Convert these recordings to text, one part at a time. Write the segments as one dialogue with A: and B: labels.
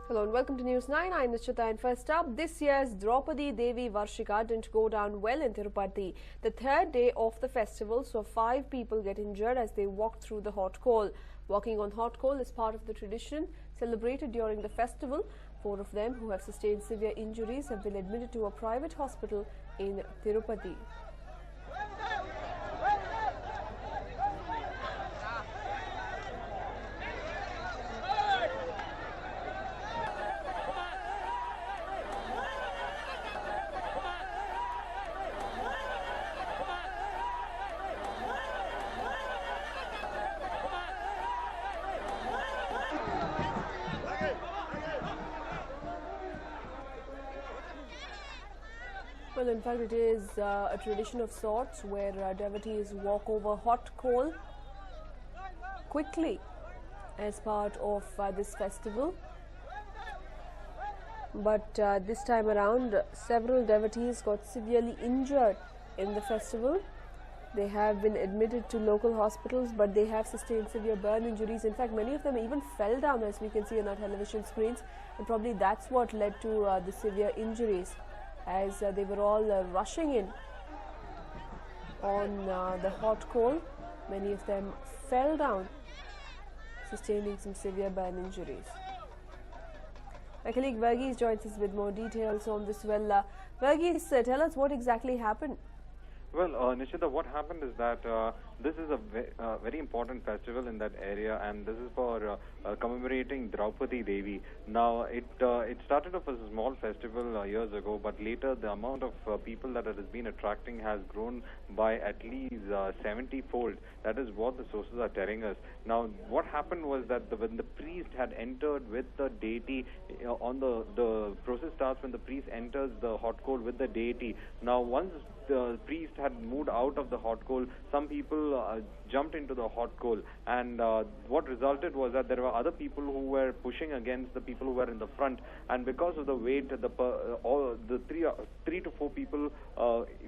A: Hello and welcome to News 9. I'm Nishita, and first up, this year's Draupadi Devi Varshika didn't go down well in Tirupati. The third day of the festival saw 5 people get injured as they walked through the hot coal. Walking on hot coal is part of the tradition celebrated during the festival. 4 of them who have sustained severe injuries have been admitted to a private hospital in Tirupati. Well, in fact, it is a tradition of sorts where devotees walk over hot coal quickly as part of this festival. But this time around, several devotees got severely injured in the festival. They have been admitted to local hospitals, but they have sustained severe burn injuries. In fact, many of them even fell down, as we can see on our television screens, and probably that's what led to the severe injuries, as they were all rushing in on the hot coal. Many of them fell down, sustaining some severe burn injuries. My colleague Varghese joins us with more details on this. Well, Varghese, tell us what exactly happened.
B: Well, Nishita, what happened is that this is a very important festival in that area, and this is for commemorating Draupadi Devi. Now, it started off as a small festival years ago, but later the amount of people that it has been attracting has grown by at least 70-fold. That is what the sources are telling us. Now, what happened was that when the priest had entered with the deity, on the process starts when the priest enters the hot coal with the deity. Now, once the priest had moved out of the hot coal, some people jumped into the hot coal, and what resulted was that there were other people who were pushing against the people who were in the front, and because of the weight, all the three to four people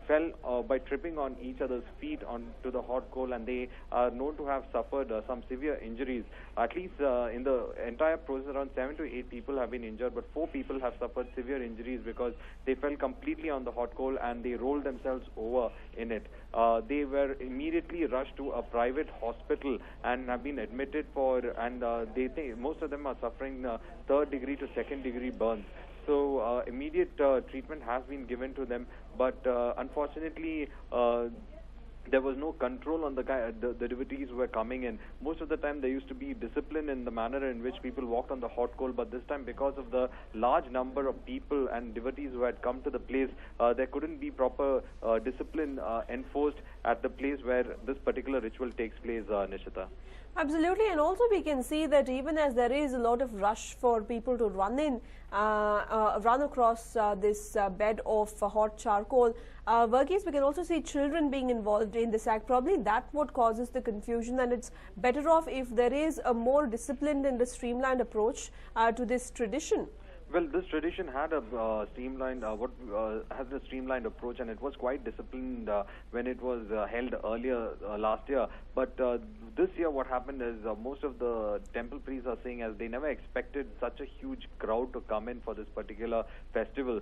B: fell by tripping on each other's feet onto the hot coal, and they are known to have suffered some severe injuries. At least in the entire process, around 7 to 8 people have been injured, but 4 people have suffered severe injuries because they fell completely on the hot coal and they rolled themselves over in it. They were immediately rushed to a private hospital and have been admitted and they think most of them are suffering 3rd degree to 2nd degree burns. So immediate treatment has been given to them, but unfortunately there was no control on the devotees who were coming in. Most of the time there used to be discipline in the manner in which people walked on the hot coal, but this time, because of the large number of people and devotees who had come to the place, there couldn't be proper discipline enforced at the place where this particular ritual takes place, Nishita.
A: Absolutely, and also we can see that even as there is a lot of rush for people to run across this bed of hot charcoal, Varghese, we can also see children being involved in this act. Probably that's what causes the confusion, and it's better off if there is a more disciplined and a streamlined approach to this tradition.
B: Well, this tradition had a streamlined approach, and it was quite disciplined when it was held earlier last year. But this year, what happened is most of the temple priests are saying, as they never expected such a huge crowd to come in for this particular festival.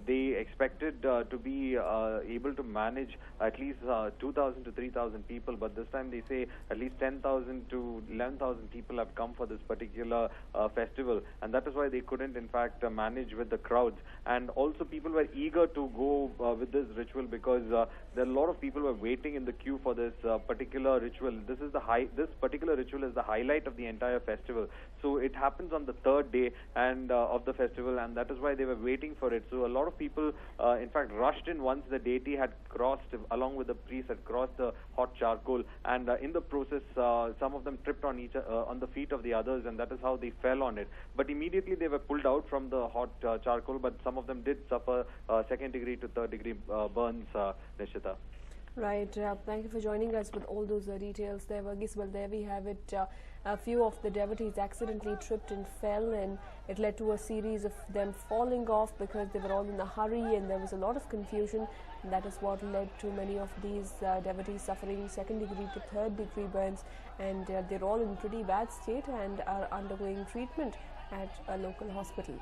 B: They expected to be able to manage at least 2,000 to 3,000 people, but this time they say at least 10,000 to 11,000 people have come for this particular festival, and that is why they couldn't, in fact, manage with the crowds. And also people were eager to go with this ritual because there are a lot of people who are waiting in the queue for this particular ritual. This particular ritual is the highlight of the entire festival. So it happens on the 3rd day and of the festival, and that is why they were waiting for it. So a lot of people, in fact, rushed in once the deity had crossed, along with the priest, had crossed the hot charcoal, and in the process, some of them tripped on the feet of the others, and that is how they fell on it. But immediately they were pulled out from the hot charcoal, but some of them did suffer 2nd degree to 3rd degree burns, Nishita.
A: Right. Thank you for joining us with all those details there, Varghese. Well, there we have it. A few of the devotees accidentally tripped and fell, and it led to a series of them falling off because they were all in a hurry and there was a lot of confusion. And that is what led to many of these devotees suffering 2nd degree to 3rd degree burns, and they're all in pretty bad state and are undergoing treatment at a local hospital.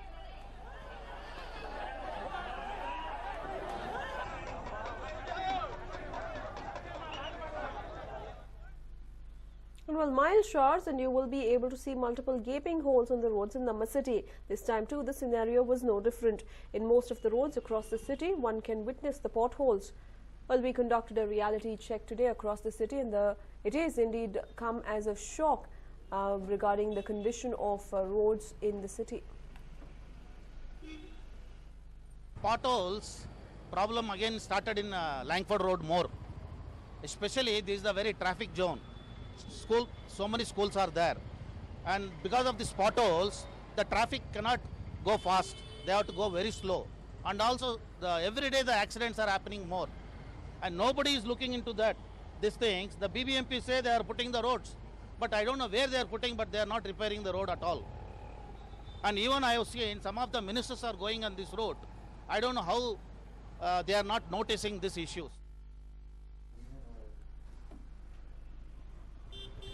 A: Well, mild showers and you will be able to see multiple gaping holes on the roads in Namma city. This time too, the scenario was no different. In most of the roads across the city, one can witness the potholes. Well, we conducted a reality check today across the city and it is indeed come as a shock regarding the condition of roads in the city.
C: Potholes problem again started in Langford Road more. Especially this is the very traffic zone. So many schools are there, and because of these potholes, the traffic cannot go fast. They have to go very slow, and also every day the accidents are happening more, and nobody is looking into that. These things, the BBMP say they are putting the roads, but I don't know where they are putting, but they are not repairing the road at all. And even I have seen some of the ministers are going on this road. I don't know how they are not noticing these issues.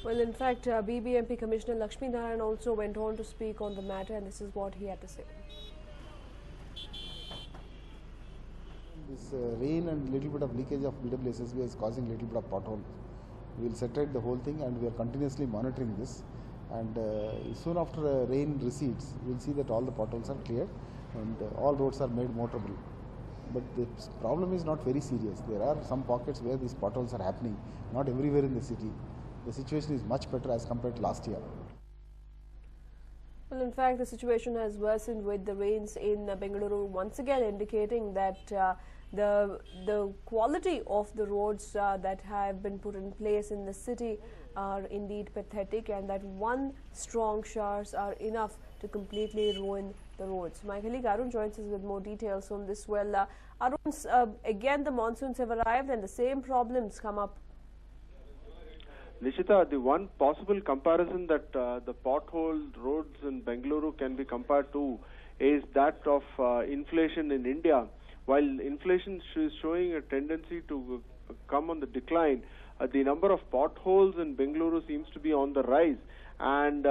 A: Well, in fact, BBMP Commissioner Lakshmi Narayan also went on to speak on the matter, and this is what he had to say.
D: This rain and little bit of leakage of BWSSB is causing little bit of pothole. We will saturate the whole thing, and we are continuously monitoring this. And soon after rain recedes, we will see that all the potholes are cleared and all roads are made motorable. But the problem is not very serious. There are some pockets where these potholes are happening, not everywhere in the city. The situation is much better as compared to last year.
A: Well, in fact, the situation has worsened with the rains in Bengaluru, once again indicating that the quality of the roads that have been put in place in the city are indeed pathetic, and that one strong showers are enough to completely ruin the roads. My colleague Arun joins us with more details on this. Well, Arun, again the monsoons have arrived and the same problems come up.
E: Nishita, the one possible comparison that the potholed roads in Bengaluru can be compared to is that of inflation in India. While inflation is showing a tendency to come on the decline, the number of potholes in Bengaluru seems to be on the rise. And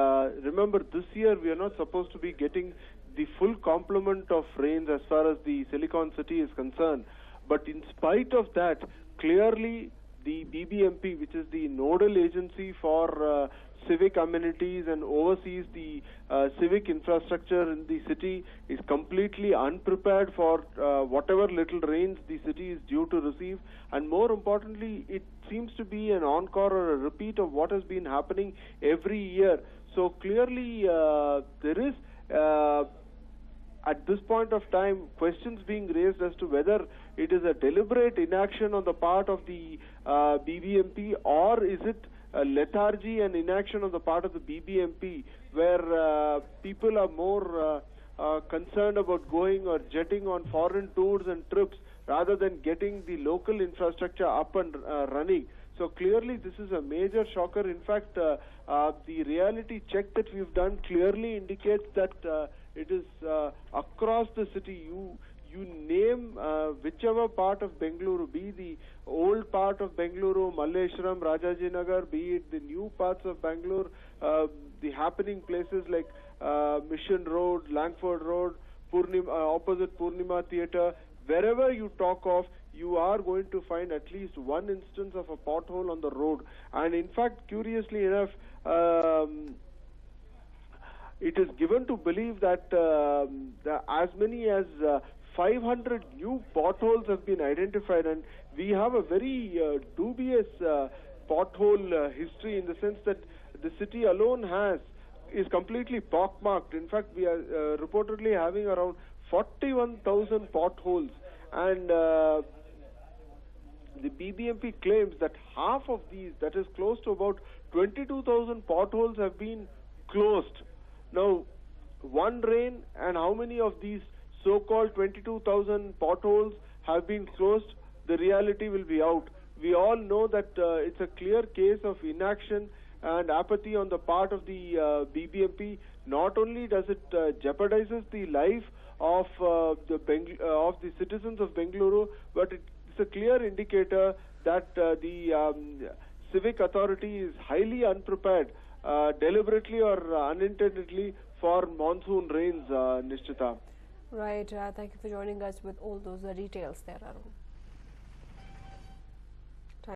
E: remember, this year we are not supposed to be getting the full complement of rains as far as the Silicon City is concerned. But in spite of that, clearly the BBMP, which is the nodal agency for civic amenities and oversees the civic infrastructure in the city, is completely unprepared for whatever little rains the city is due to receive. And more importantly, it seems to be an encore or a repeat of what has been happening every year. So clearly there is at this point of time questions being raised as to whether it is a deliberate inaction on the part of the BBMP, or is it a lethargy and inaction on the part of the BBMP, where people are more concerned about going or jetting on foreign tours and trips rather than getting the local infrastructure up and running. So clearly this is a major shocker. In fact, the reality check that we've done clearly indicates that it is across the city. You name whichever part of Bengaluru, be the old part of Bengaluru, Malleshwaram, Rajajinagar, be it the new parts of Bangalore, the happening places like Mission Road, Langford Road, opposite Purnima Theatre, wherever you talk of, you are going to find at least one instance of a pothole on the road. And in fact, curiously enough, it is given to believe that as many as 500 new potholes have been identified, and we have a very dubious pothole history, in the sense that the city alone is completely pockmarked. In fact, we are reportedly having around 41,000 potholes, and the BBMP claims that half of these, that is close to about 22,000 potholes, have been closed. Now, one rain and how many of these so-called 22,000 potholes have been closed, the reality will be out. We all know that it's a clear case of inaction and apathy on the part of the BBMP. Not only does it jeopardizes the life of the citizens of Bengaluru, but it's a clear indicator that the civic authority is highly unprepared, deliberately or unintendedly, for monsoon rains, Nishchita.
A: Right. Thank you for joining us with all those details there, Arun.